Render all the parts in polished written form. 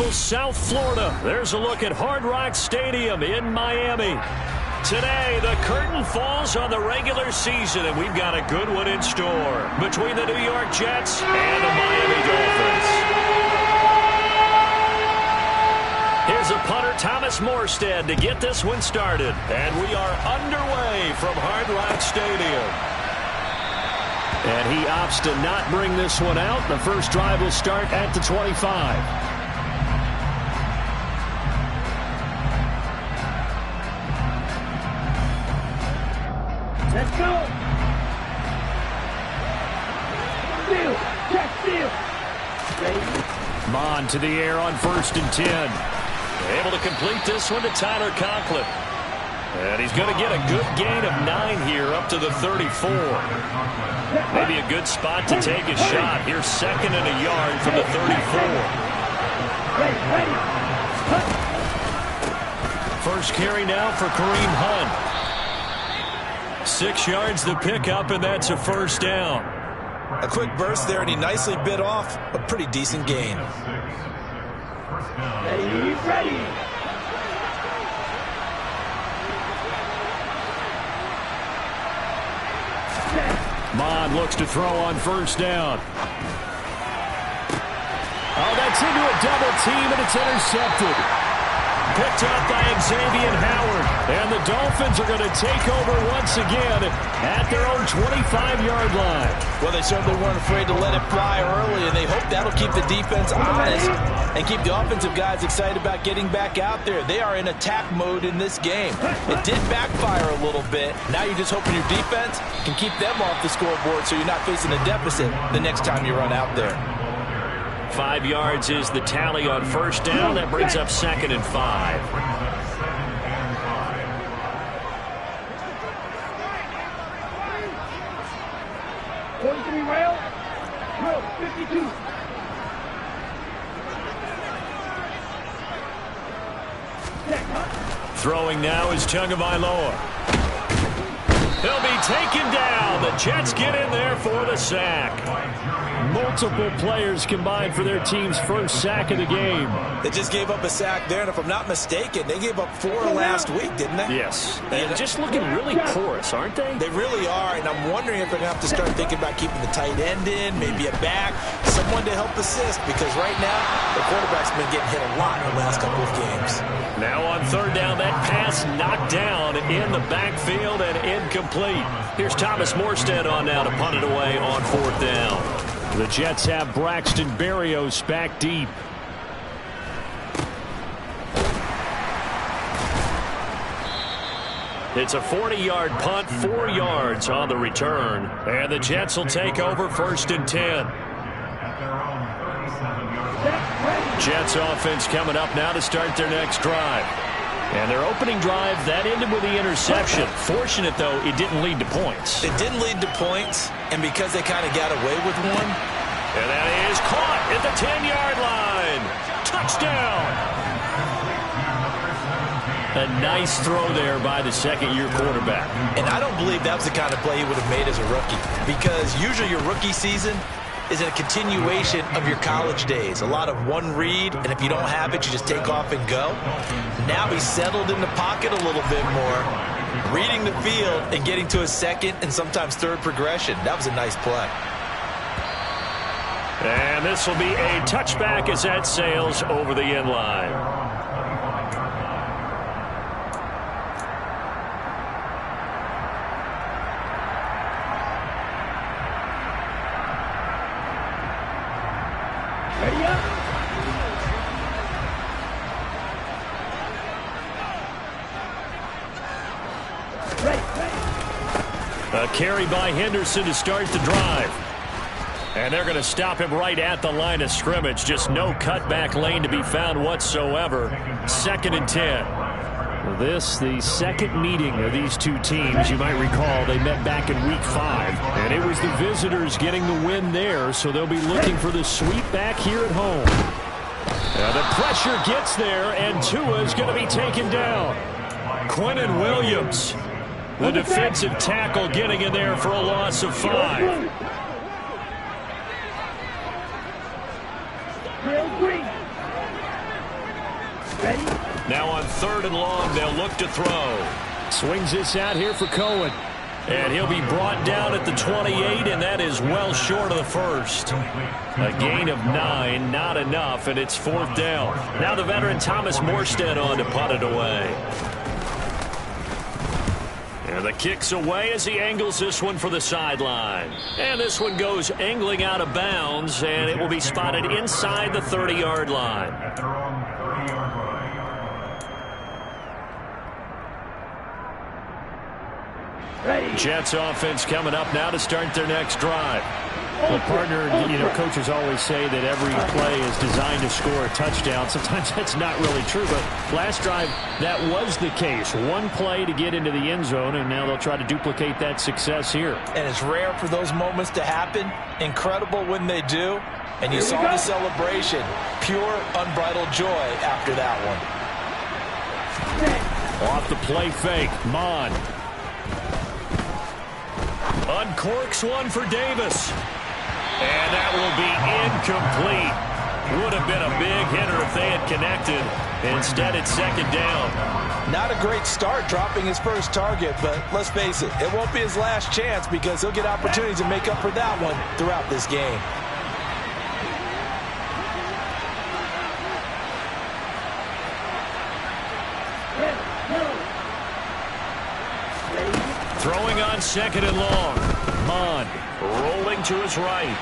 beautiful South Florida. There's a look at Hard Rock Stadium in Miami. Today, the curtain falls on the regular season, and we've got a good one in store between the New York Jets and the Miami Dolphins. Here's a punter, Thomas Morstead, to get this one started. And we are underway from Hard Rock Stadium. And he opts to not bring this one out. The first drive will start at the 25. Let's go. Steal. Check steal. Mon to the air on 1st and 10. Able to complete this one to Tyler Conklin. And he's going to get a good gain of 9 here up to the 34. Maybe a good spot to take a shot. Here's 2nd and a yard from the 34. First carry now for Kareem Hunt. 6 yards the pickup, and that's a first down. A quick burst there, and he nicely bit off a pretty decent gain. Ready. Mon looks to throw on 1st down. Oh, that's into a double team, and it's intercepted. Picked up by Xavier Howard. And the Dolphins are going to take over once again at their own 25-yard line. Well, they certainly weren't afraid to let it fly early, and they hope that'll keep the defense honest and keep the offensive guys excited about getting back out there. They are in attack mode in this game. It did backfire a little bit. Now you're just hoping your defense can keep them off the scoreboard so you're not facing a deficit the next time you run out there. 5 yards is the tally on 1st down. That brings up 2nd and 5. Rail. 52. Throwing now is Tagovailoa. He'll be taken down. The Jets get in there for the sack. Multiple players combined for their team's first sack of the game. They just gave up a sack there, and if I'm not mistaken, they gave up 4 last week, didn't they? Yes. And just looking really porous, aren't they? They really are, and I'm wondering if they're going to have to start thinking about keeping the tight end in, maybe a back, someone to help assist, because right now, the quarterback's been getting hit a lot in the last couple of games. Now on 3rd down, that pass knocked down in the backfield and incomplete. Here's Thomas Morstead on now to punt it away on 4th down. The Jets have Braxton Berrios back deep. It's a 40-yard punt, 4 yards on the return. And the Jets will take over 1st and 10. Jets offense coming up now to start their next drive. And their opening drive, that ended with the interception. Fortunate, though, it didn't lead to points. It didn't lead to points, and because they kind of got away with one. And that is caught at the 10-yard line. Touchdown. A nice throw there by the second-year quarterback. And I don't believe that was the kind of play he would have made as a rookie, because usually your rookie season is a continuation of your college days. A lot of one read, and if you don't have it, you just take off and go. Now he's settled in the pocket a little bit more, reading the field and getting to a second and sometimes third progression. That was a nice play. And this will be a touchback as that sails over the end line. Ready up. A carry by Henderson to start the drive. And they're going to stop him right at the line of scrimmage. Just no cutback lane to be found whatsoever. 2nd and 10. This, the second meeting of these two teams. You might recall they met back in Week 5. And it was the visitors getting the win there, so they'll be looking for the sweep back here at home. Now the pressure gets there, and Tua's going to be taken down. Quinnen Williams, the defensive tackle, getting in there for a loss of 5. Ready? Now on 3rd and long, they'll look to throw. Swings this out here for Cohen. And he'll be brought down at the 28, and that is well short of the first. A gain of 9, not enough, and it's 4th down. Now the veteran Thomas Morstead on to punt it away. And the kick's away as he angles this one for the sideline. And this one goes angling out of bounds, and it will be spotted inside the 30-yard line. Ready? Jets offense coming up now to start their next drive. Well, partner, coaches always say that every play is designed to score a touchdown. Sometimes that's not really true, but last drive, that was the case. One play to get into the end zone, and now they'll try to duplicate that success here. And it's rare for those moments to happen. Incredible when they do. And you saw the celebration. Pure, unbridled joy after that one. Off the play fake, Mon. Uncorks one for Davis. And that will be incomplete. Would have been a big hitter if they had connected. Instead, it's 2nd down. Not a great start dropping his first target, but let's face it, it won't be his last chance because he'll get opportunities to make up for that one throughout this game. Throwing on 2nd and long. Mon rolling to his right.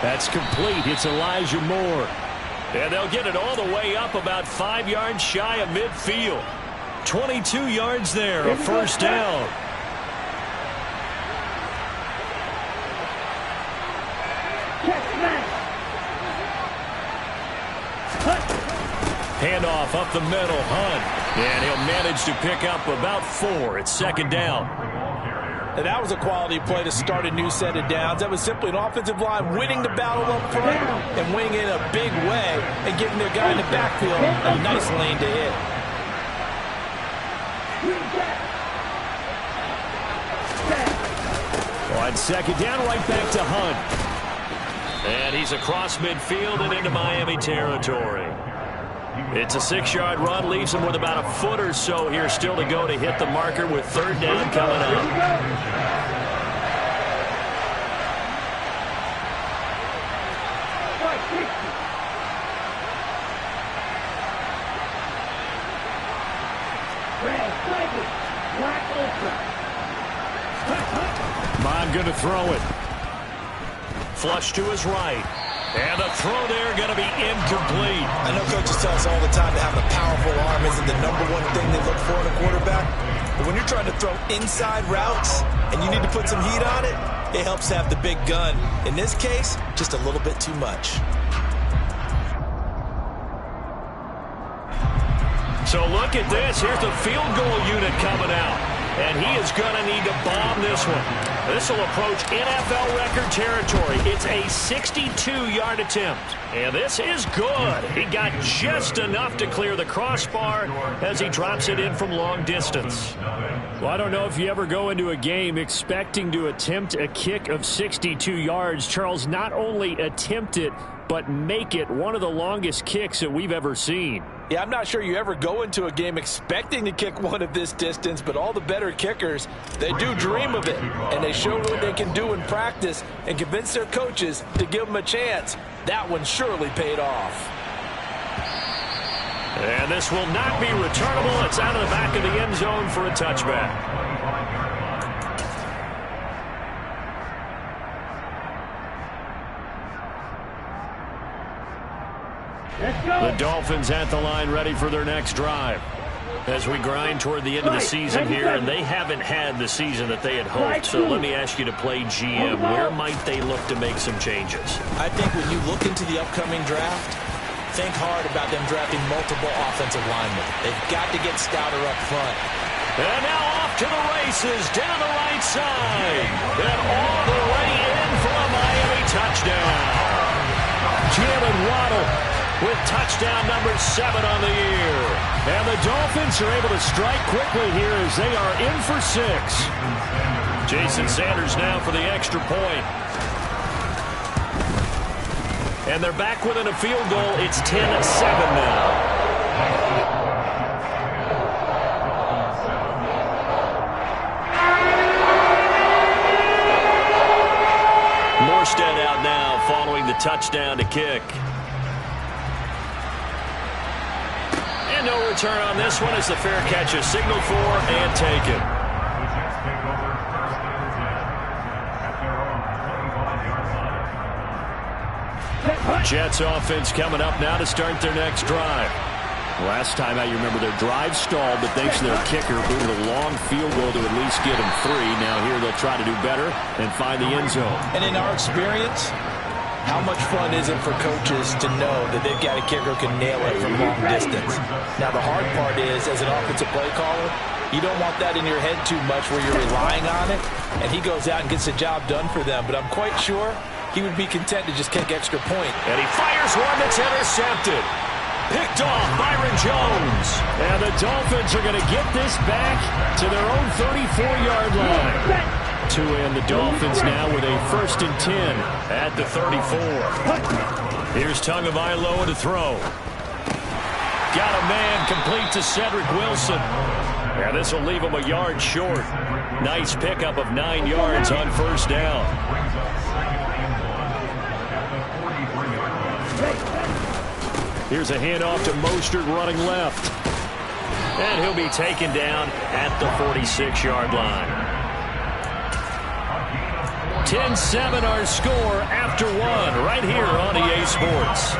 That's complete. It's Elijah Moore. And they'll get it all the way up about 5 yards shy of midfield. 22 yards there, a 1st down. Handoff up the middle, Hunt. And he'll manage to pick up about 4. It's 2nd down. And that was a quality play to start a new set of downs. That was simply an offensive line winning the battle up front and winning in a big way and giving their guy in the backfield a nice lane to hit. On 2nd down, right back to Hunt. And he's across midfield and into Miami territory. It's a 6-yard run, leaves him with about a foot or so here still to go to hit the marker with 3rd down coming up. Mon going to throw it. Flush to his right. And the throw there going to be incomplete. I know coaches tell us all the time that having a powerful arm isn't the #1 thing they look for in a quarterback. But when you're trying to throw inside routes and you need to put some heat on it, it helps to have the big gun. In this case, just a little bit too much. So look at this. Here's the field goal unit coming out. And he is going to need to bomb this one. This will approach NFL record territory. It's a 62-yard attempt. And this is good. He got just enough to clear the crossbar as he drops it in from long distance. Well, I don't know if you ever go into a game expecting to attempt a kick of 62 yards. Charles, not only attempt it, but make it one of the longest kicks that we've ever seen. Yeah, I'm not sure you ever go into a game expecting to kick one of this distance, but all the better kickers, they do dream of it, and they show what they can do in practice and convince their coaches to give them a chance. That one surely paid off. And this will not be returnable. It's out of the back of the end zone for a touchback. The Dolphins at the line ready for their next drive. As we grind toward the end of the season here, and they haven't had the season that they had hoped. So let me ask you to play GM. Where might they look to make some changes? I think when you look into the upcoming draft, think hard about them drafting multiple offensive linemen. They've got to get stouter up front. And now off to the races, down the right side. And all the way in for a Miami touchdown. Jalen Waddle with touchdown number 7 on the year. And the Dolphins are able to strike quickly here as they are in for 6. Jason Sanders now for the extra point. And they're back within a field goal. It's 10-7 now. Morstead out now following the touchdown to kick. And no return on this one as the fair catch is signaled for and taken. Jets offense coming up now to start their next drive. Last time out, you remember their drive stalled, but thanks to their kicker, booted a long field goal to at least get them 3. Now here they'll try to do better and find the end zone. And in our experience, how much fun is it for coaches to know that they've got a kicker who can nail it from long distance? Now, the hard part is, as an offensive play caller, you don't want that in your head too much where you're relying on it, and he goes out and gets the job done for them. But I'm quite sure he would be content to just kick extra point. And he fires one that's intercepted. Picked off Byron Jones. And the Dolphins are going to get this back to their own 34-yard line. To end the Dolphins now with a 1st and 10 at the 34. Here's Tagovailoa to throw. Got a man complete to Cedric Wilson. And this will leave him a yard short. Nice pickup of 9 yards on 1st down. Here's a handoff to Mostert running left. And he'll be taken down at the 46-yard line. 10-7 our score after 1 right here on EA Sports.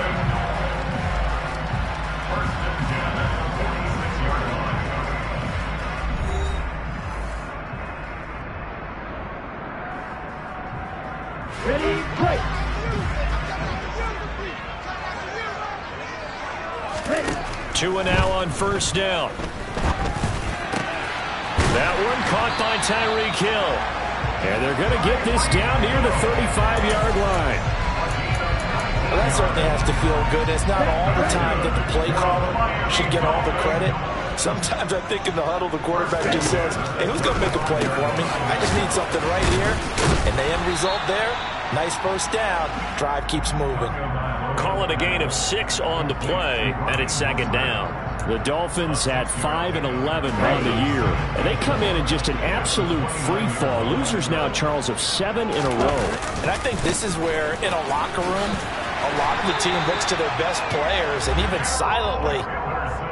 Ready, play. 2 and now on 1st down. That one caught by Tyreek Hill. And they're going to get this down near the 35-yard line. Well, that certainly has to feel good. It's not all the time that the play caller should get all the credit. Sometimes I think in the huddle, the quarterback just says, hey, who's going to make a play for me? I just need something right here. And the end result there, nice 1st down. Drive keeps moving. Call it a gain of 6 on the play, and it's 2nd down. The Dolphins had 5 and 11 on the year, and they come in just an absolute free fall. Losers now, Charles, of 7 in a row. And I think this is where, in a locker room, a lot of the team looks to their best players and even silently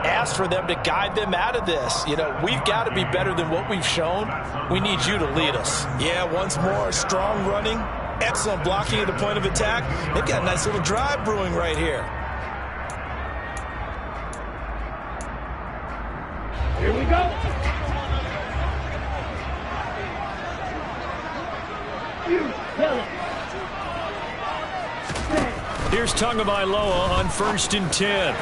asks for them to guide them out of this. You know, we've got to be better than what we've shown. We need you to lead us. Yeah, once more, strong running, excellent blocking at the point of attack. They've got a nice little drive brewing right here. Here we go. You tell it. Here's Tagovailoa on 1st and 10.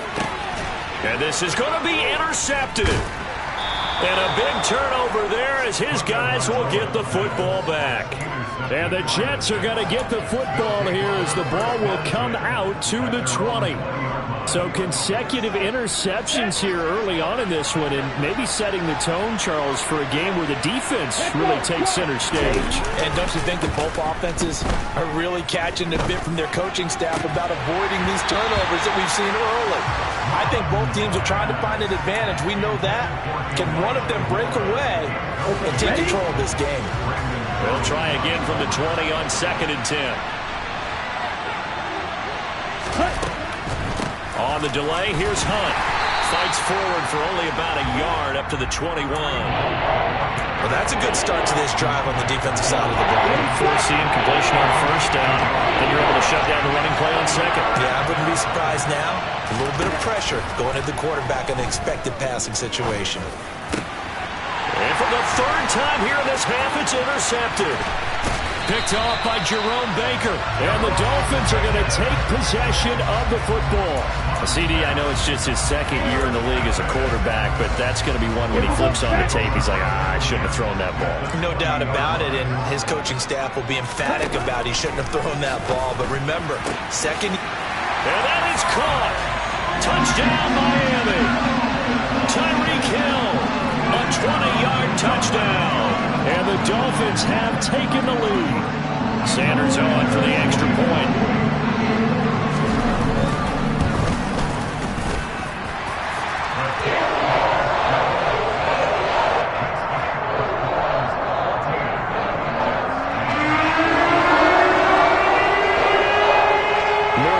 And this is going to be intercepted. And a big turnover there as his guys will get the football back. And the Jets are going to get the football here as the ball will come out to the 20. So consecutive interceptions here early on in this one, and maybe setting the tone, Charles, for a game where the defense really takes center stage. And don't you think that both offenses are really catching a bit from their coaching staff about avoiding these turnovers that we've seen early? I think both teams are trying to find an advantage. We know that. Can one of them break away and take control of this game? They'll try again from the 20 on 2nd and 10. On the delay, here's Hunt. Fights forward for only about a yard up to the 21. Well, that's a good start to this drive on the defensive side of the ball. Forcing completion on 1st down. Then you're able to shut down the running play on 2nd. Yeah, I wouldn't be surprised now. A little bit of pressure going at the quarterback in an expected passing situation. And for the 3rd time here in this half, it's intercepted. Picked off by Jerome Baker. And the Dolphins are going to take possession of the football. CD, I know it's just his 2nd year in the league as a quarterback, but that's going to be one when he flips on the tape. He's like, I shouldn't have thrown that ball. No doubt about it, and his coaching staff will be emphatic about he shouldn't have thrown that ball. But remember, 2nd... And that is caught. Touchdown, Miami. Tyreek Hill, a 20-yard touchdown. And the Dolphins have taken the lead. Sanders on for the extra point.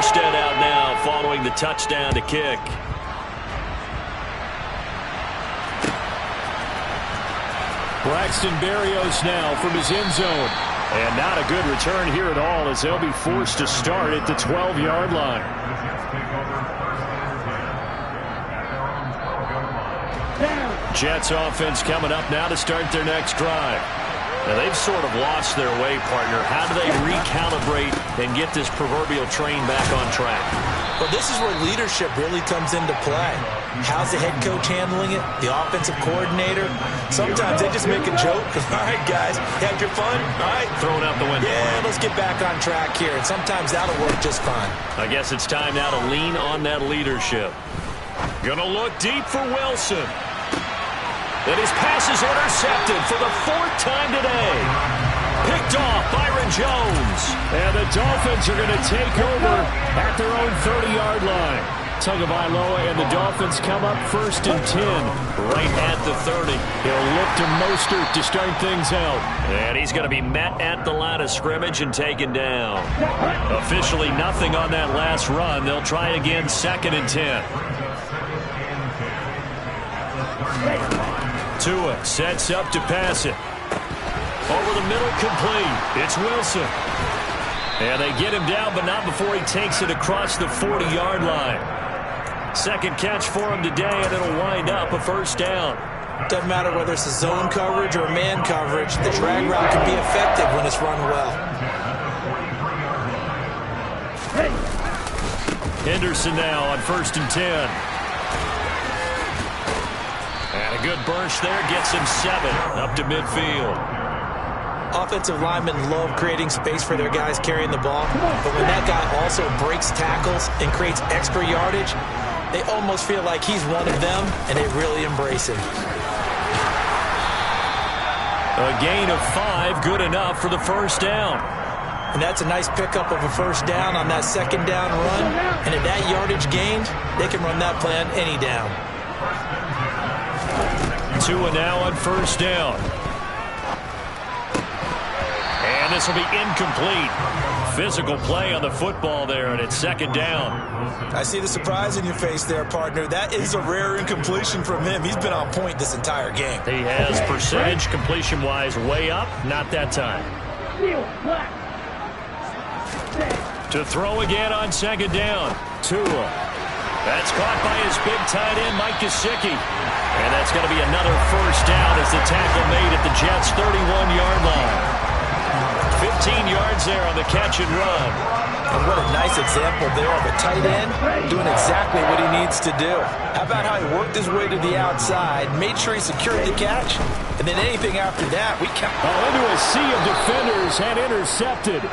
Armstead out now following the touchdown to kick. Braxton Berrios now from his end zone. And not a good return here at all as they'll be forced to start at the 12-yard line. Jets offense coming up now to start their next drive. Now they've sort of lost their way, partner. How do they recalibrate and get this proverbial train back on track? Well, this is where leadership really comes into play. How's the head coach handling it? The offensive coordinator? Sometimes they just make a joke. All right, guys, you had your fun? All right. Throw it out the window. Yeah, let's get back on track here. And sometimes that'll work just fine. I guess it's time now to lean on that leadership. Gonna look deep for Wilson. And his pass is intercepted for the 4th time today. Picked off Byron Jones. And the Dolphins are going to take over at their own 30-yard line. Tagovailoa and the Dolphins come up 1st and 10 right at the 30. He'll look to Mostert to start things out. And he's going to be met at the line of scrimmage and taken down. Officially nothing on that last run. They'll try again 2nd and 10. Tua sets up to pass it. Over the middle, complete. It's Wilson. And they get him down, but not before he takes it across the 40-yard line. 2nd catch for him today, and it'll wind up a 1st down. Doesn't matter whether it's a zone coverage or man coverage. The drag route can be effective when it's run well. Henderson now on 1st and 10. And a good burst there gets him 7 up to midfield. Offensive linemen love creating space for their guys carrying the ball, but when that guy also breaks tackles and creates extra yardage, they almost feel like he's one of them, and they really embrace him. A gain of 5, good enough for the 1st down. And that's a nice pickup of a 1st down on that 2nd down run. And at that yardage gained, they can run that play on any down. Tua now on 1st down. And this will be incomplete. Physical play on the football there, and it's 2nd down. I see the surprise in your face there, partner. That is a rare incompletion from him. He's been on point this entire game. He has percentage completion-wise way up. Not that time. To throw again on 2nd down. Tua. That's caught by his big tight end, Mike Gesicki. And that's going to be another 1st down as the tackle made at the Jets' 31-yard line. 15 yards there on the catch and run. And what a nice example there of a tight end doing exactly what he needs to do. How about how he worked his way to the outside, made sure he secured the catch, and then anything after that, we count. Into a sea of defenders and intercepted.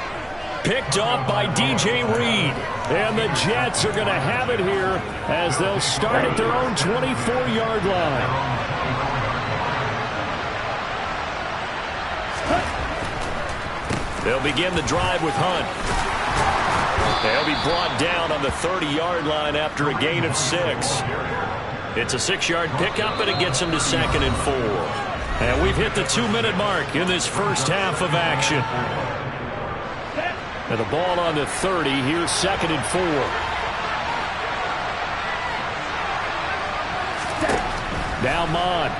Picked off by DJ Reed. And the Jets are going to have it here as they'll start at their own 24-yard line. They'll begin the drive with Hunt. They'll be brought down on the 30-yard line after a gain of 6. It's a 6-yard pickup, and it gets them to 2nd and 4. And we've hit the 2-minute mark in this first half of action. And the ball on the 30. Here's 2nd and 4. Now Mon.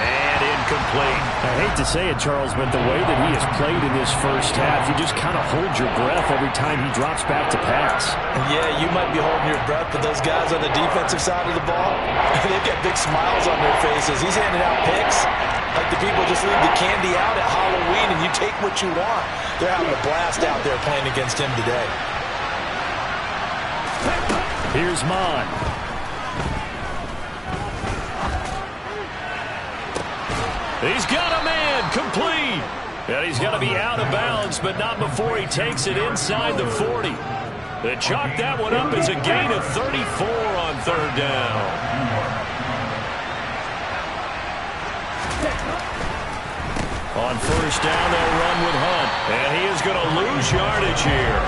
And incomplete. I hate to say it, Charles, but the way that he has played in this first half, you just kind of hold your breath every time he drops back to pass. Yeah, you might be holding your breath, but those guys on the defensive side of the ball, they've got big smiles on their faces. He's handing out picks like the people just leave the candy out at Halloween and you take what you want. They're having a blast out there playing against him today. Here's Mon. He's got a man, complete. And he's going to be out of bounds, but not before he takes it inside the 40. They chalk that one up as a gain of 34 on 3rd down. On 1st down, they'll run with Hunt. And he is going to lose yardage here.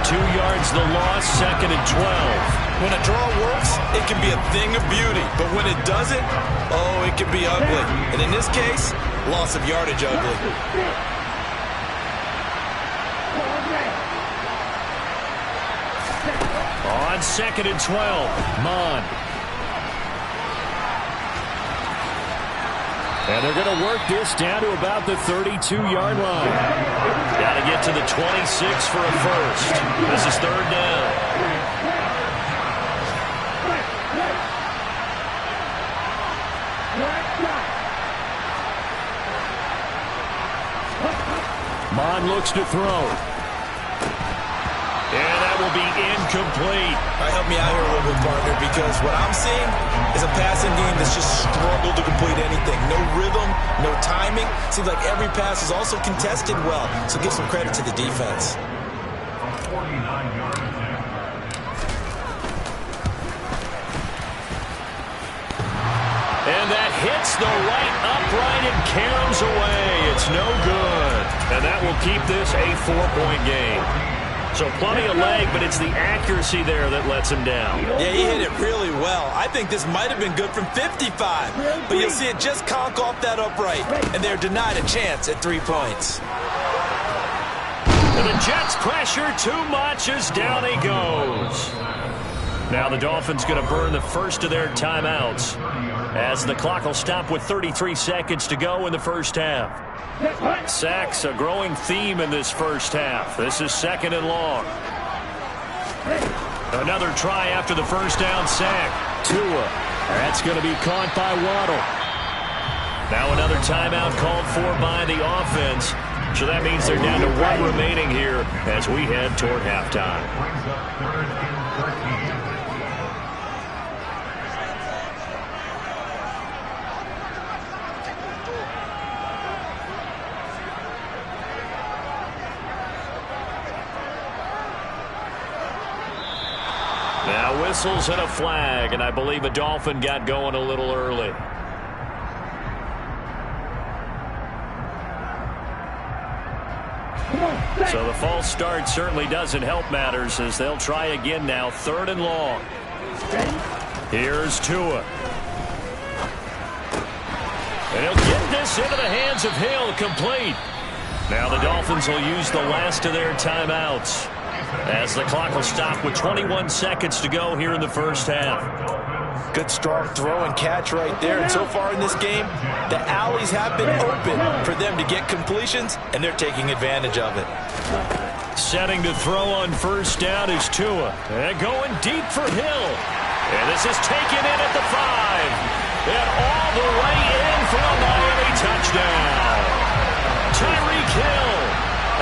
2 yards the loss, 2nd and 12. When a draw works, it can be a thing of beauty. But when it doesn't, oh, it can be ugly. And in this case, loss of yardage ugly. On 2nd and 12, Mon. And they're going to work this down to about the 32-yard line. Got to get to the 26 for a first. This is 3rd down. Mon looks to throw. And that will be incomplete. All right, help me out here a little bit, partner, because what I'm seeing is a passing game that's just struggled to complete anything. No rhythm, no timing. Seems like every pass is also contested well, so give some credit to the defense. And that hits the right upright and caroms away. It's no good. And that will keep this a 4-point game. So plenty of leg, but it's the accuracy there that lets him down. Yeah, he hit it really well. I think this might have been good from 55. But you'll see it just conk off that upright. And they're denied a chance at 3 points. And the Jets pressure too much as down he goes. Now the Dolphins going to burn the first of their timeouts as the clock will stop with 33 seconds to go in the first half. Sacks, a growing theme in this first half. This is 2nd and long. Another try after the first down sack. Tua. That's going to be caught by Waddle. Now another timeout called for by the offense. So that means they're down to 1 remaining here as we head toward halftime. Now whistles and a flag, and I believe a Dolphin got going a little early. So the false start certainly doesn't help matters as they'll try again now, 3rd and long. Here's Tua. And he'll get this into the hands of Hill, complete. Now the Dolphins will use the last of their timeouts as the clock will stop with 21 seconds to go here in the first half. Good strong throw and catch right there. And so far in this game, the alleys have been open for them to get completions, and they're taking advantage of it. Setting to throw on first down is Tua. And going deep for Hill. And this is taken in at the 5. And all the way in for a Miami touchdown. Tyreek Hill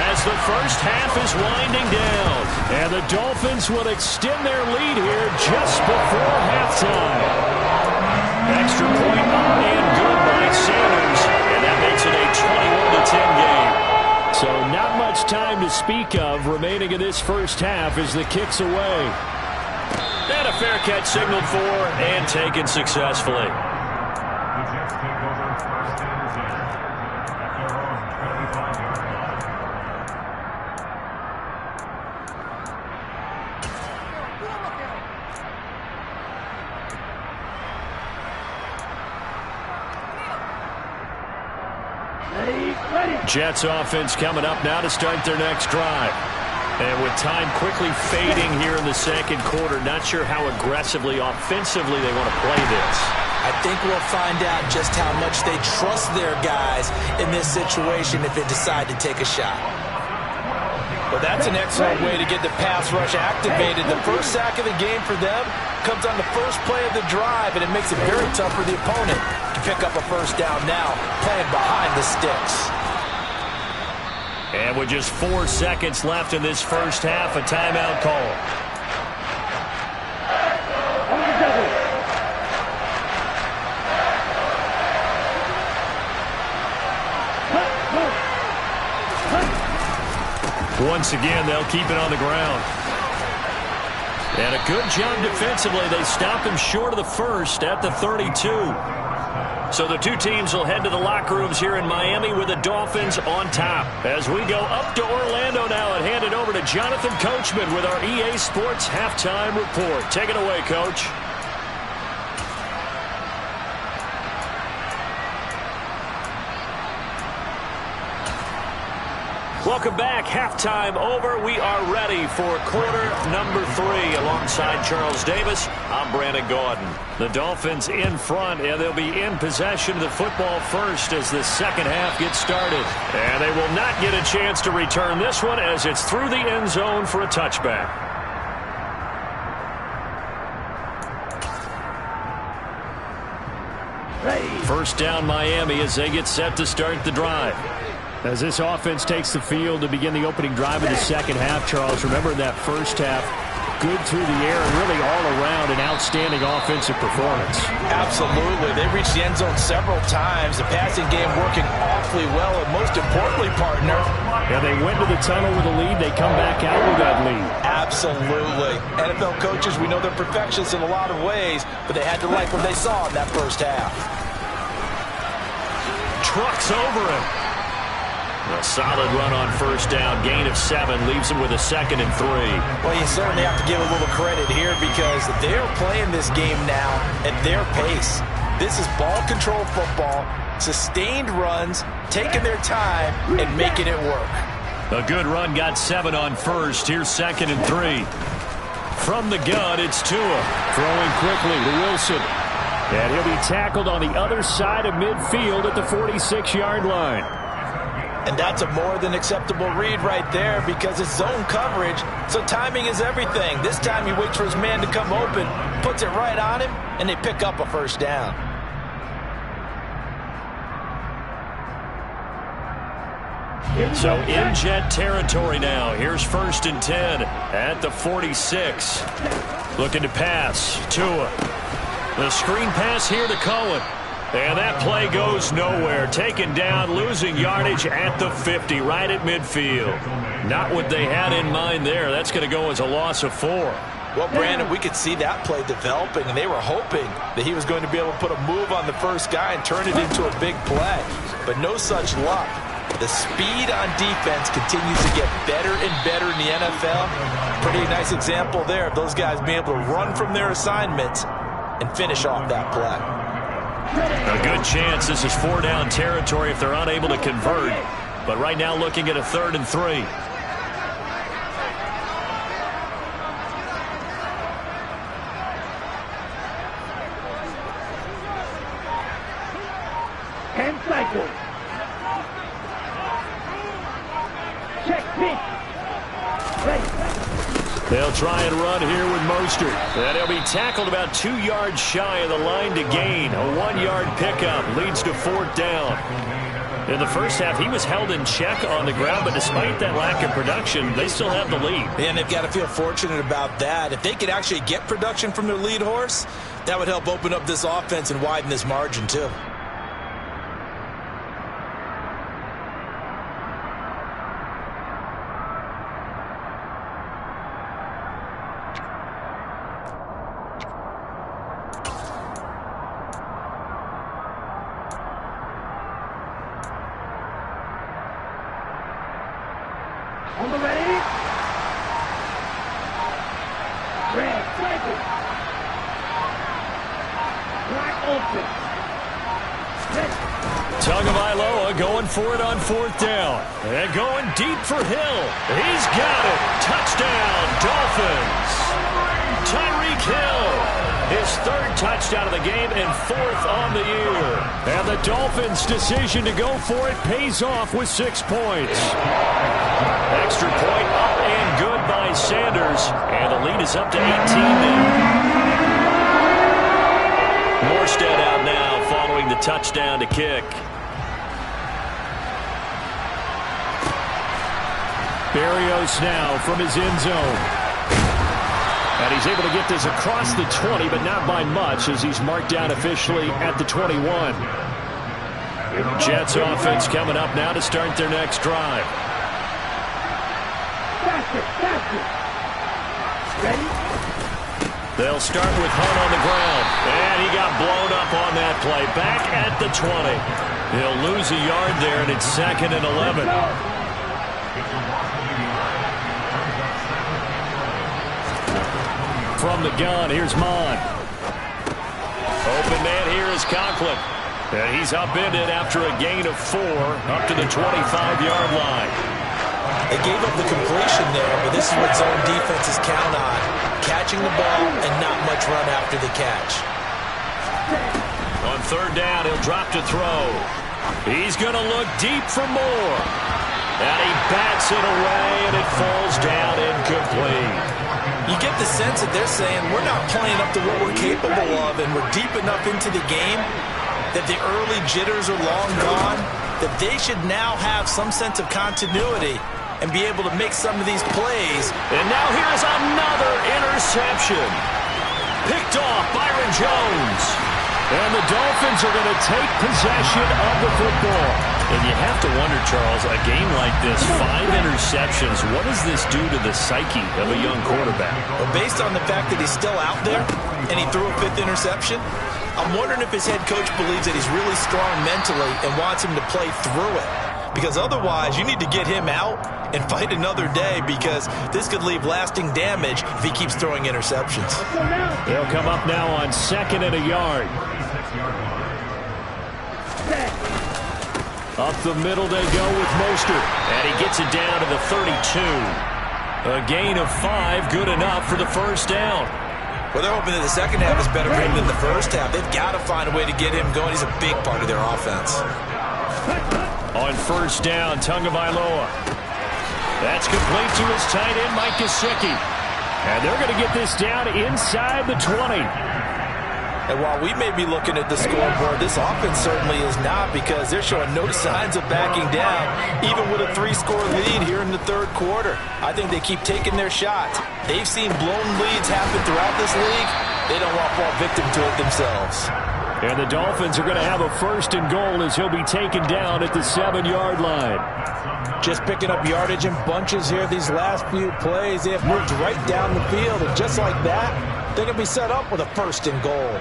as the first half is winding down. And the Dolphins will extend their lead here just before halftime. Extra point up and good by Sanders. And that makes it a 21-10 game. So not much time to speak of remaining in this first half as the kick's away. And a fair catch signaled for and taken successfully. Jets offense coming up now to start their next drive. And with time quickly fading here in the second quarter, not sure how aggressively, offensively they want to play this. I think we'll find out just how much they trust their guys in this situation if they decide to take a shot. Well, that's an excellent way to get the pass rush activated. The first sack of the game for them comes on the first play of the drive, and it makes it very tough for the opponent to pick up a first down now, playing behind the sticks. And with just 4 seconds left in this first half, a timeout call. Once again, they'll keep it on the ground. And a good job defensively. They stop him short of the first at the 32. So the two teams will head to the locker rooms here in Miami with the Dolphins on top. As we go up to Orlando now and hand it over to Jonathan Coachman with our EA Sports Halftime Report. Take it away, Coach. Welcome back. Halftime over. We are ready for quarter number 3. Alongside Charles Davis, I'm Brandon Gaudin. The Dolphins in front, and they'll be in possession of the football first as the second half gets started. And they will not get a chance to return this one as it's through the end zone for a touchback. First down Miami as they get set to start the drive. As this offense takes the field to begin the opening drive of the second half, Charles, remember that first half, good through the air and really all around an outstanding offensive performance. Absolutely. They reached the end zone several times. The passing game working awfully well, and most importantly, partner. Yeah, they went to the tunnel with a lead. They come back out with that lead. Absolutely. NFL coaches, we know they're perfectionists in a lot of ways, but they had to like what they saw in that first half. Trucks over him. A solid run on first down. Gain of 7 leaves him with a 2nd and 3. Well, you certainly have to give a little credit here because they're playing this game now at their pace. This is ball control football, sustained runs, taking their time, and making it work. A good run got 7 on first. Here's 2nd and 3. From the gun, it's Tua. Throwing quickly to Wilson. And he'll be tackled on the other side of midfield at the 46-yard line. And that's a more than acceptable read right there because it's zone coverage, so timing is everything. This time he waits for his man to come open, puts it right on him, and they pick up a first down. So in jet territory now. Here's 1st and 10 at the 46. Looking to pass. Tua. The screen pass here to Cohen. And that play goes nowhere. Taken down, losing yardage at the 50, right at midfield. Not what they had in mind there. That's going to go as a loss of 4. Well, Brandon, we could see that play developing, and they were hoping that he was going to be able to put a move on the first guy and turn it into a big play. But no such luck. The speed on defense continues to get better and better in the NFL. Pretty nice example there of those guys being able to run from their assignments and finish off that play. A good chance this is 4-down territory if they're unable to convert. But right now looking at a 3rd and 3. And cycle. Check pitch. They'll try and run here with Mostert. And he'll be tackled about 2 yards shy of the line to gain. A 1-yard pickup leads to 4th down. In the first half, he was held in check on the ground, but despite that lack of production, they still have the lead. And they've got to feel fortunate about that. If they could actually get production from their lead horse, that would help open up this offense and widen this margin, too. On the ready. Red, cycle. Black open. Tagovailoa going for it on 4th down. And going deep for Hill. He's got it. Touchdown, Dolphins. Tyreek Hill. His 3rd touchdown of the game and 4th on the year. And the Dolphins' decision to go for it pays off with 6 points. Extra point up and good by Sanders. And the lead is up to 18 now. Morstead out now following the touchdown to kick. Berrios now from his end zone. And he's able to get this across the 20, but not by much as he's marked down officially at the 21. Jets offense coming up now to start their next drive. Faster, faster. Ready? They'll start with Hunt on the ground. And he got blown up on that play. Back at the 20. He'll lose a yard there, and it's 2nd and 11. From the gun, here's Mon. Open man here is Conklin. And he's upended after a gain of 4 up to the 25-yard line. They gave up the completion there, but this is what zone defenses count on. Catching the ball and not much run after the catch. On third down, he'll drop to throw. He's going to look deep for more. And he bats it away, and it falls down incomplete. You get the sense that they're saying we're not playing up to what we're capable of, and we're deep enough into the game that the early jitters are long gone, that they should now have some sense of continuity and be able to make some of these plays. And now here's another interception. Picked off Byron Jones. And the Dolphins are going to take possession of the football. And you have to wonder, Charles, a game like this, 5 interceptions, what does this do to the psyche of a young quarterback? Well, based on the fact that he's still out there and he threw a 5th interception, I'm wondering if his head coach believes that he's really strong mentally and wants him to play through it. Because otherwise, you need to get him out and fight another day, because this could leave lasting damage if he keeps throwing interceptions. They'll come up now on 2nd and a yard. Up the middle they go with Mostert. And he gets it down to the 32. A gain of 5, good enough for the first down. Well, they're hoping that the second half is better for him than the first half. They've got to find a way to get him going. He's a big part of their offense. On first down, Tagovailoa. That's complete to his tight end, Mike Gesicki. And they're going to get this down inside the 20. And while we may be looking at the scoreboard, this offense certainly is not, because they're showing no signs of backing down, even with a 3-score lead here in the third quarter. I think they keep taking their shots. They've seen blown leads happen throughout this league. They don't want to fall victim to it themselves. And the Dolphins are going to have a 1st and goal as he'll be taken down at the 7-yard line. Just picking up yardage in bunches here these last few plays. They have moved right down the field, and just like that, they're going to be set up with a 1st and goal.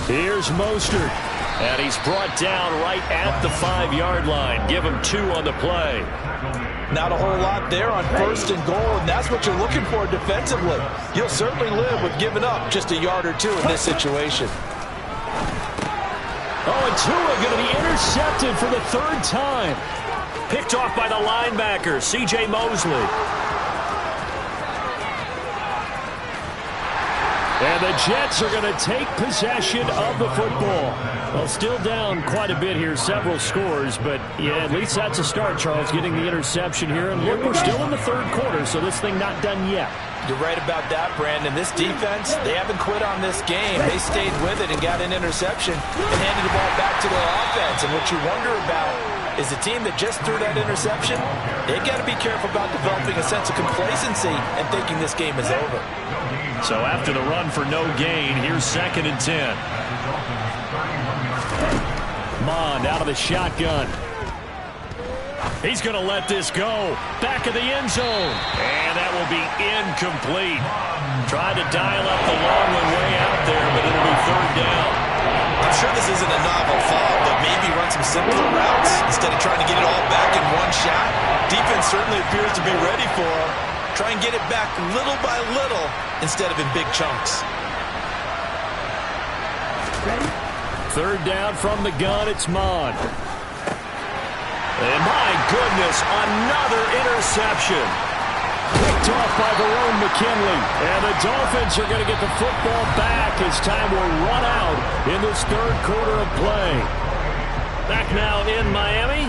Here's Mostert, and he's brought down right at the 5-yard line. Give him 2 on the play. Not a whole lot there on 1st and goal, and that's what you're looking for defensively. You'll certainly live with giving up just a yard or 2 in this situation. Oh, and Tua going to be intercepted for the 3rd time. Picked off by the linebacker, C.J. Mosley. And the Jets are going to take possession of the football. Well, still down quite a bit here, several scores, but yeah, at least that's a start, Charles, getting the interception here. And look, we're still in the 3rd quarter, so this thing not done yet. You're right about that, Brandon. This defense, they haven't quit on this game. They stayed with it and got an interception and handed the ball back to their offense. And what you wonder about is the team that just threw that interception, they've got to be careful about developing a sense of complacency and thinking this game is over. So after the run for no gain, here's 2nd and 10. Mond out of the shotgun. He's going to let this go. Back of the end zone. And that will be incomplete. Tried to dial up the long one way out there, but it'll be 3rd down. I'm sure this isn't a novel thought, but maybe run some simpler routes instead of trying to get it all back in one shot. Defense certainly appears to be ready for him. Try and get it back little by little instead of in big chunks. 3rd down from the gun, it's Mond. And my goodness, another interception. Picked off by Verone McKinley. And the Dolphins are going to get the football back as time will run out in this 3rd quarter of play. Back now in Miami.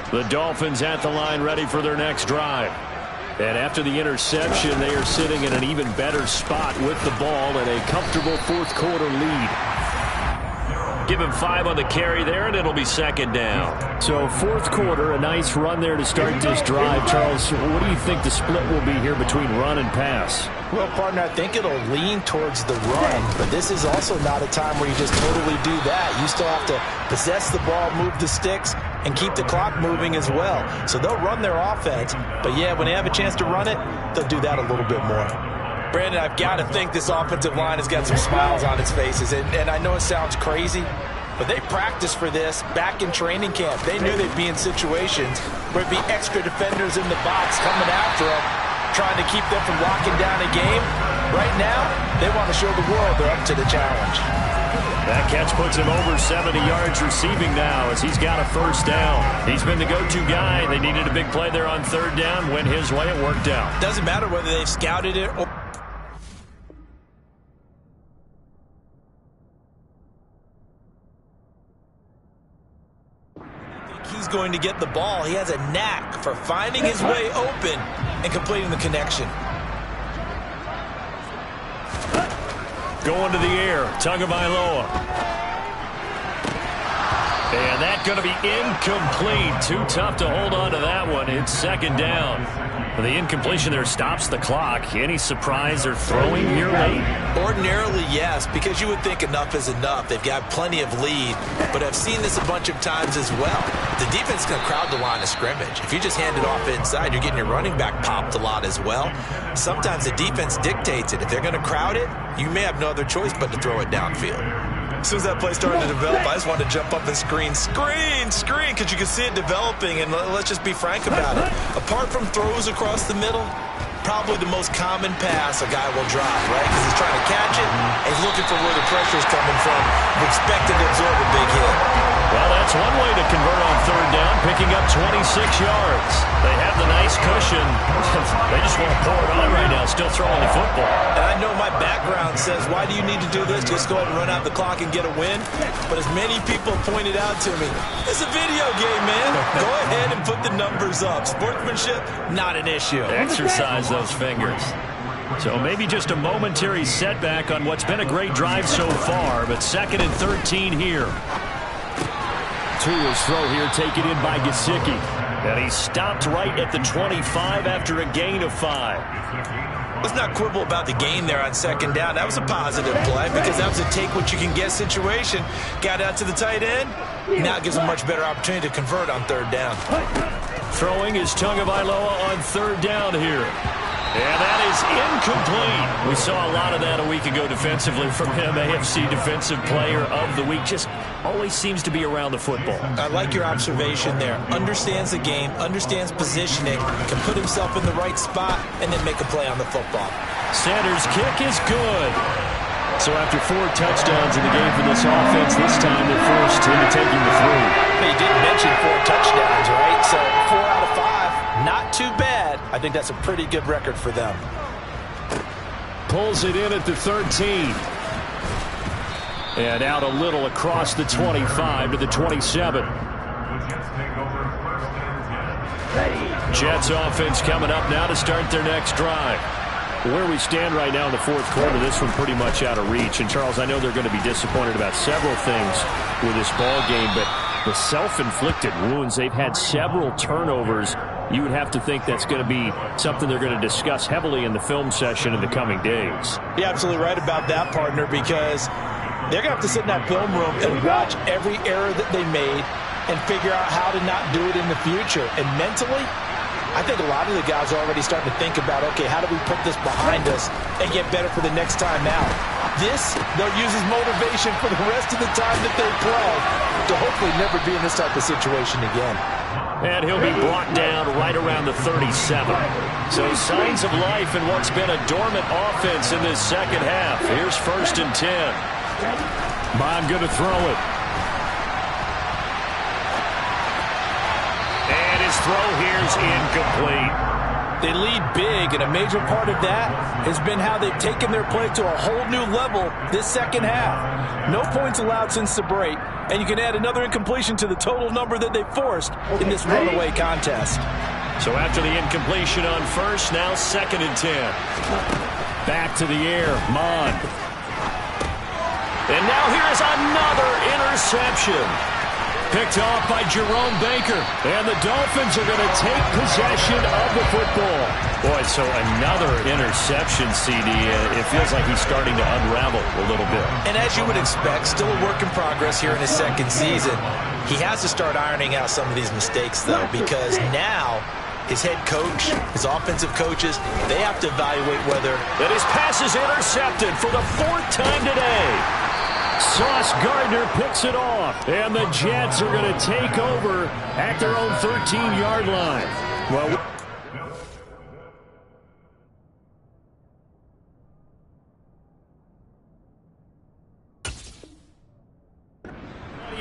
The Dolphins at the line, ready for their next drive. And after the interception, they are sitting in an even better spot with the ball and a comfortable 4th quarter lead. Give him 5 on the carry there, and it'll be 2nd down. So 4th quarter, a nice run there to start this drive. Charles, what do you think the split will be here between run and pass? Well, partner, I think it'll lean towards the run, but this is also not a time where you just totally do that. You still have to possess the ball, move the sticks, and keep the clock moving as well. So they'll run their offense, but yeah, when they have a chance to run it, they'll do that a little bit more. Brandon, I've got to think this offensive line has got some smiles on its faces, and I know it sounds crazy, But they practiced for this back in training camp. They knew they'd be in situations where it'd be extra defenders in the box coming after them, trying to keep them from locking down a game. Right now, they want to show the world they're up to the challenge. That catch puts him over 70 yards receiving now as he's got a first down. He's been the go-to guy. They needed a big play there on third down. Went his way. It worked out. Doesn't matter whether they've scouted it or... He's going to get the ball. He has a knack for finding his way open and completing the connection. Going to the air, Tagovailoa. And that's going to be incomplete. Too tough to hold on to that one. It's second down. The incompletion there stops the clock. Any surprise they're throwing here late? Ordinarily, yes, because you would think enough is enough. They've got plenty of lead, but I've seen this a bunch of times as well. The defense is going to crowd the line of scrimmage. If you just hand it off inside, you're getting your running back popped a lot as well. Sometimes the defense dictates it. If they're going to crowd it, you may have no other choice but to throw it downfield. As soon as that play started to develop, I just wanted to jump up and scream, because you can see it developing, and let's just be frank about it. Apart from throws across the middle, probably the most common pass a guy will drop, right? Because he's trying to catch it, and he's looking for where the pressure is coming from, expecting to absorb a big hit. Well, that's one way to convert on third down, picking up 26 yards. They have the nice cushion. They just want to pour it on right now, still throwing the football. And I know my background says, why do you need to do this? Just go ahead and run out the clock and get a win. But as many people pointed out to me, it's a video game, man. Go ahead and put the numbers up. Sportsmanship, not an issue. Exercise those fingers. So maybe just a momentary setback on what's been a great drive so far, but 2nd and 13 here. Tua's throw here taken in by Gesicki. And he stopped right at the 25 after a gain of 5. Let's not quibble about the gain there on second down. That was a positive play because that was a take-what-you-can-get situation. Got out to the tight end. Now it gives a much better opportunity to convert on third down. Throwing is Tagovailoa on third down here. And that is incomplete. We saw a lot of that a week ago defensively from him. AFC Defensive Player of the Week. Just always seems to be around the football. I like your observation there. Understands the game, understands positioning, can put himself in the right spot, and then make a play on the football. Sanders' kick is good. So after 4 touchdowns in the game for this offense, this time they're forced into taking the 3. You didn't mention 4 touchdowns, right? So 4 out of 5, not too bad. I think that's a pretty good record for them. Pulls it in at the 13. And out a little across the 25 to the 27. Jets offense coming up now to start their next drive. Where we stand right now in the fourth quarter, this one pretty much out of reach. And, Charles, I know they're going to be disappointed about several things with this ball game, but the self-inflicted wounds, they've had several turnovers. You would have to think that's going to be something they're going to discuss heavily in the film session in the coming days. You're absolutely right about that, partner, because they're going to have to sit in that film room and watch every error that they made and figure out how to not do it in the future. And mentally, I think a lot of the guys are already starting to think about, okay, how do we put this behind us and get better for the next time out? This, they'll use as motivation for the rest of the time that they play to hopefully never be in this type of situation again. And he'll be brought down right around the 37. So signs of life in what's been a dormant offense in this second half. Here's 1st and 10. Bond going to throw it. And his throw here is incomplete. They lead big, and a major part of that has been how they've taken their play to a whole new level this second half. No points allowed since the break, and you can add another incompletion to the total number that they forced in this runaway contest. So after the incompletion on first, now 2nd and 10. Back to the air, Mond. And now here's another interception. Picked off by Jerome Baker. And the Dolphins are going to take possession of the football. Boy, so another interception, CD. It feels like he's starting to unravel a little bit. And as you would expect, still a work in progress here in his second season. He has to start ironing out some of these mistakes, though, because now his head coach, his offensive coaches, they have to evaluate whether... That his pass is intercepted for the 4th time today. Sauce Gardner picks it off. And the Jets are going to take over at their own 13-yard line. Well,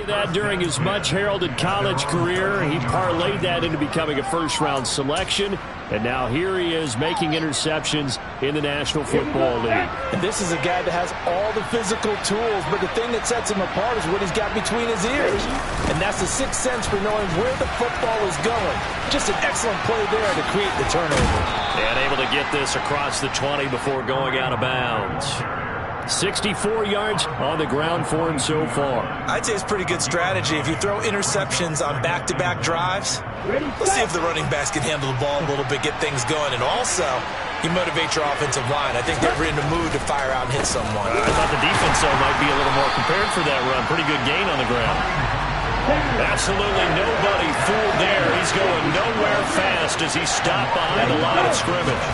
that during his much-heralded college career, he parlayed that into becoming a first-round selection, and now here he is making interceptions in the National Football League. And this is a guy that has all the physical tools, but the thing that sets him apart is what he's got between his ears. And that's the sixth sense for knowing where the football is going. Just an excellent play there to create the turnover. And able to get this across the 20 before going out of bounds. 64 yards on the ground for him so far. I'd say it's pretty good strategy. If you throw interceptions on back-to-back drives, let's see if the running backs can handle the ball a little bit, get things going. And also, you motivate your offensive line. I think they're in the mood to fire out and hit someone. I thought the defense, though, might be a little more prepared for that run. Pretty good gain on the ground. Absolutely nobody fooled there. He's going nowhere fast as he stopped behind the line of scrimmage.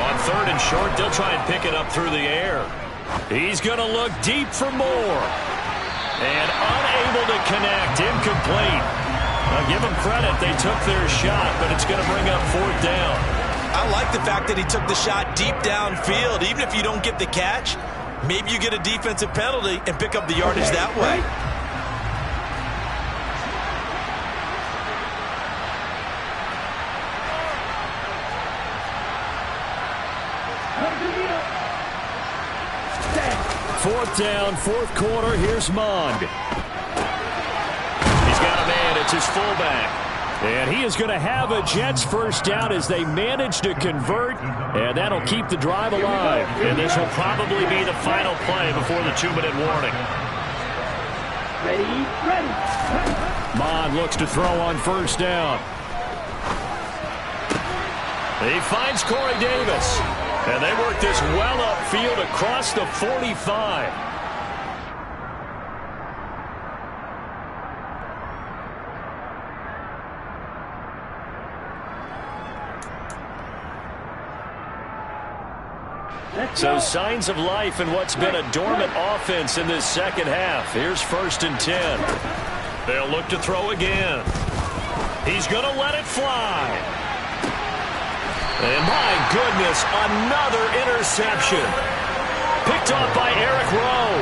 On third and short, they'll try and pick it up through the air. He's going to look deep for more. And unable to connect. Incomplete. I'll give them credit. They took their shot, but it's going to bring up fourth down. I like the fact that he took the shot deep downfield. Even if you don't get the catch, maybe you get a defensive penalty and pick up the yardage that way. Fourth down, fourth quarter. Here's Mond. He's got a man. It's his fullback. And he is going to have a Jets first down as they manage to convert. And that'll keep the drive alive. And this will probably be the final play before the 2-minute warning. Ready. Mond looks to throw on first down. He finds Corey Davis. And they work this well upfield across the 45. So signs of life in what's been a dormant offense in this second half. Here's first and 10. They'll look to throw again. He's going to let it fly. And my goodness, another interception. Picked off by Eric Rowe.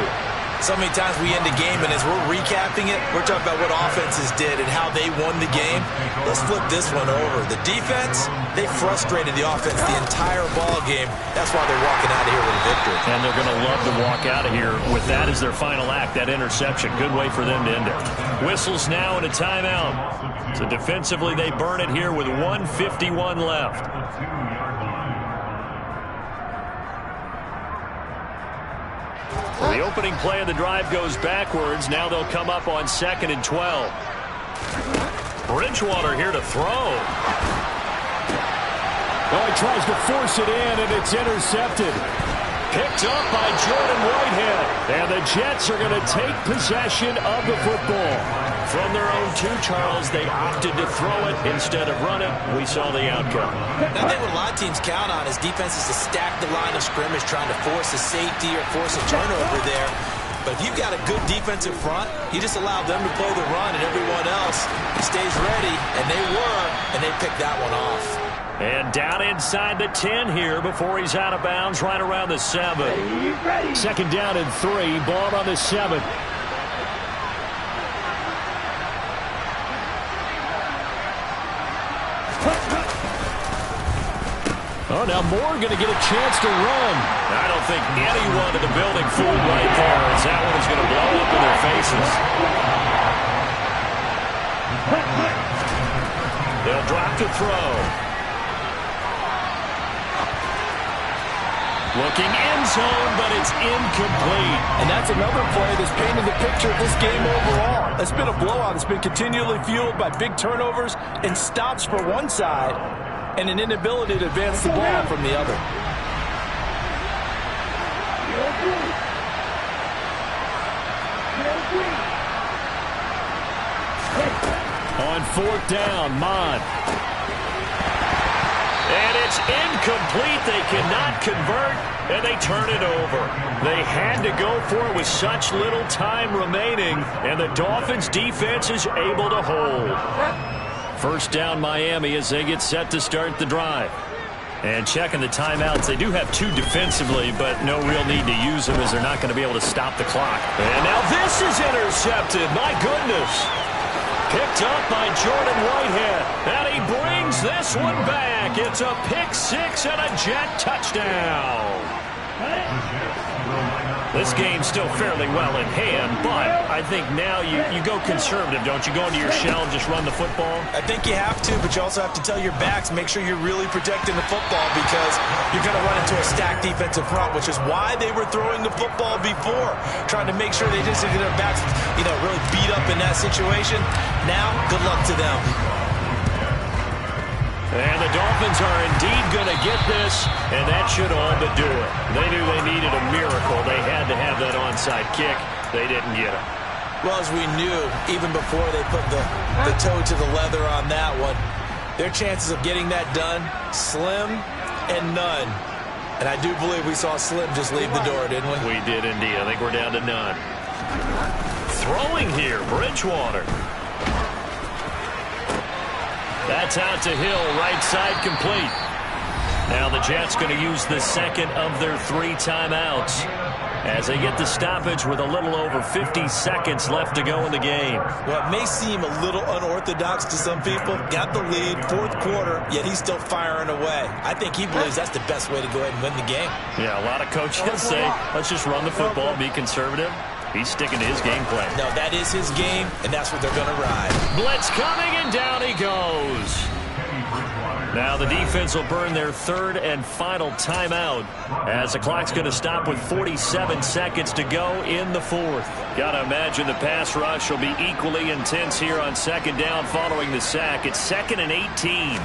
So many times we end a game, and as we're recapping it, we're talking about what offenses did and how they won the game. Let's flip this one over. The defense, they frustrated the offense the entire ball game. That's why they're walking out of here with a victory. And they're going to love to walk out of here with that as their final act, that interception. Good way for them to end it. Whistles now and a timeout. So defensively, they burn it here with 1:51 left. The opening play of the drive goes backwards. Now they'll come up on 2nd and 12. Bridgewater here to throw. Oh, he tries to force it in, and it's intercepted. Picked up by Jordan Whitehead. And the Jets are going to take possession of the football. From their own 2, Charles, they opted to throw it instead of run it. We saw the outcome. I think what a lot of teams count on is defenses to stack the line of scrimmage, trying to force a safety or force a turnover there. But if you've got a good defensive front, you just allow them to play the run, and everyone else stays ready, and they were, and they picked that one off. And down inside the 10 here before he's out of bounds, right around the 7. Ready. Second down and 3, ball on the 7. Oh, now Moore going to get a chance to run. I don't think anyone in the building fooled right there as that one is going to blow up in their faces. They'll drop to throw. Looking end zone, but it's incomplete. And that's another play that's painted the picture of this game overall. It's been a blowout. It's been continually fueled by big turnovers and stops for one side and an inability to advance the ball from the other. On fourth down, Mond. And it's incomplete. They cannot convert, and they turn it over. They had to go for it with such little time remaining, and the Dolphins' defense is able to hold. First down, Miami, as they get set to start the drive. And checking the timeouts, they do have 2 defensively, but no real need to use them as they're not going to be able to stop the clock. And now this is intercepted. My goodness. Picked up by Jordan Whitehead. And he brings this one back. It's a pick 6 and a Jet touchdown. This game's still fairly well in hand, but I think now you go conservative, don't you? Go into your shell and just run the football? I think you have to, but you also have to tell your backs, make sure you're really protecting the football because you're going to run into a stacked defensive front, which is why they were throwing the football before, trying to make sure they just get their backs, really beat up in that situation. Now, good luck to them. And the Dolphins are indeed going to get this, and that should all but do it. They knew they needed a miracle. They had to have that onside kick. They didn't get it. Well, as we knew, even before they put the toe to the leather on that one, their chances of getting that done, slim and none. And I do believe we saw Slim just leave the door, didn't we? We did indeed. I think we're down to none. Throwing here, Bridgewater. That's out to Hill, right side complete. Now the Jets going to use the second of their 3 timeouts as they get the stoppage with a little over 50 seconds left to go in the game. Well, it may seem a little unorthodox to some people. Got the lead, 4th quarter, yet he's still firing away. I think he believes that's the best way to go ahead and win the game. Yeah, a lot of coaches say, let's just run the football, be conservative. He's sticking to his game plan. No, that is his game, and that's what they're going to ride. Blitz coming, and down he goes. Now the defense will burn their 3rd and final timeout as the clock's going to stop with 47 seconds to go in the 4th. Got to imagine the pass rush will be equally intense here on 2nd down following the sack. It's 2nd and 18.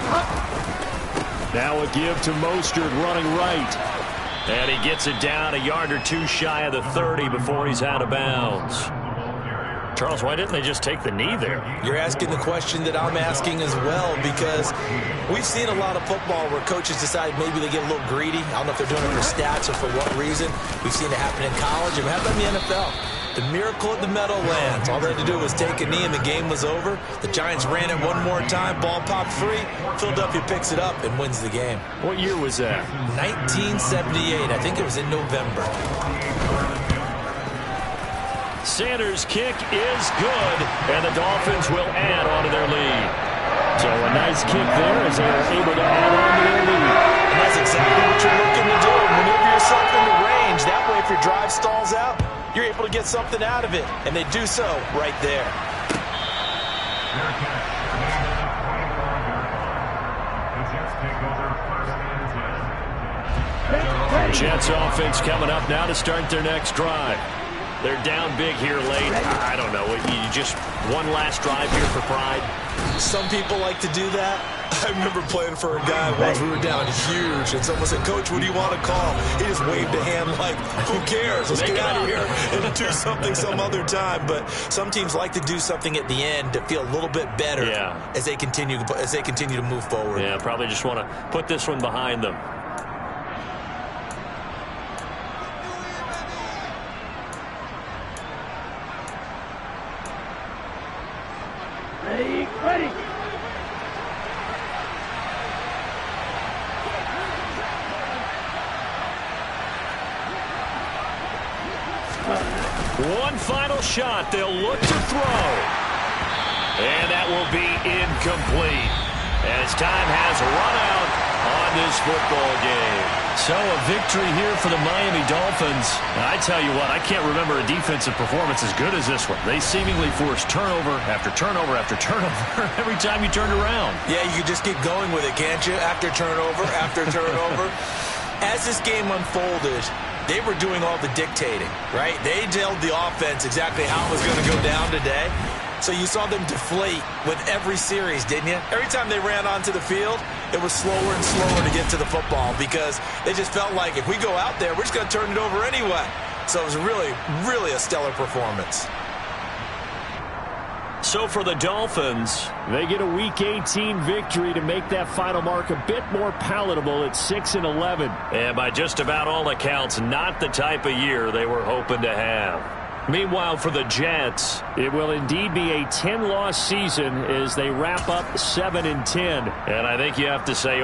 Now a give to Mostert running right. And he gets it down a yard or 2 shy of the 30 before he's out of bounds. Charles, why didn't they just take the knee there? You're asking the question that I'm asking as well, because we've seen a lot of football where coaches decide maybe they get a little greedy. I don't know if they're doing it for stats or for what reason. We've seen it happen in college and happen in the NFL. The miracle at the Meadowlands. All they had to do was take a knee and the game was over. The Giants ran it one more time. Ball popped free. Philadelphia picks it up and wins the game. What year was that? 1978. I think it was in November. Sanders' kick is good, and the Dolphins will add on to their lead. So a nice kick there as they are able to add on to their lead. And that's exactly what you're looking to do. Maneuver yourself into range. That way, if your drive stalls out, you're able to get something out of it. And they do so right there. Jets offense coming up now to start their next drive. They're down big here late. I don't know. You just one last drive here for pride. Some people like to do that. I remember playing for a guy once. We were down huge, and someone said, "Coach, what do you want to call?" He just waved a hand like, "Who cares? Let's get out of here and do something some other time." But some teams like to do something at the end to feel a little bit better as they continue to move forward. Yeah, probably just want to put this one behind them. Ready. One final shot. They'll look to throw. And that will be incomplete as time has run out on this football game. So a victory here for the Miami Dolphins. And I tell you what, I can't remember a defensive performance as good as this one. They seemingly forced turnover after turnover after turnover every time you turned around. Yeah, you could just keep going with it, can't you? After turnover, after turnover. As this game unfolded, they were doing all the dictating, right? They told the offense exactly how it was going to go down today. So you saw them deflate with every series, didn't you? Every time they ran onto the field, it was slower and slower to get to the football because they just felt like if we go out there, we're just going to turn it over anyway. So it was really, really a stellar performance. So for the Dolphins, they get a Week 18 victory to make that final mark a bit more palatable at 6-11. And by just about all accounts, not the type of year they were hoping to have. Meanwhile, for the Jets, it will indeed be a 10-loss season as they wrap up 7-10. And I think you have to say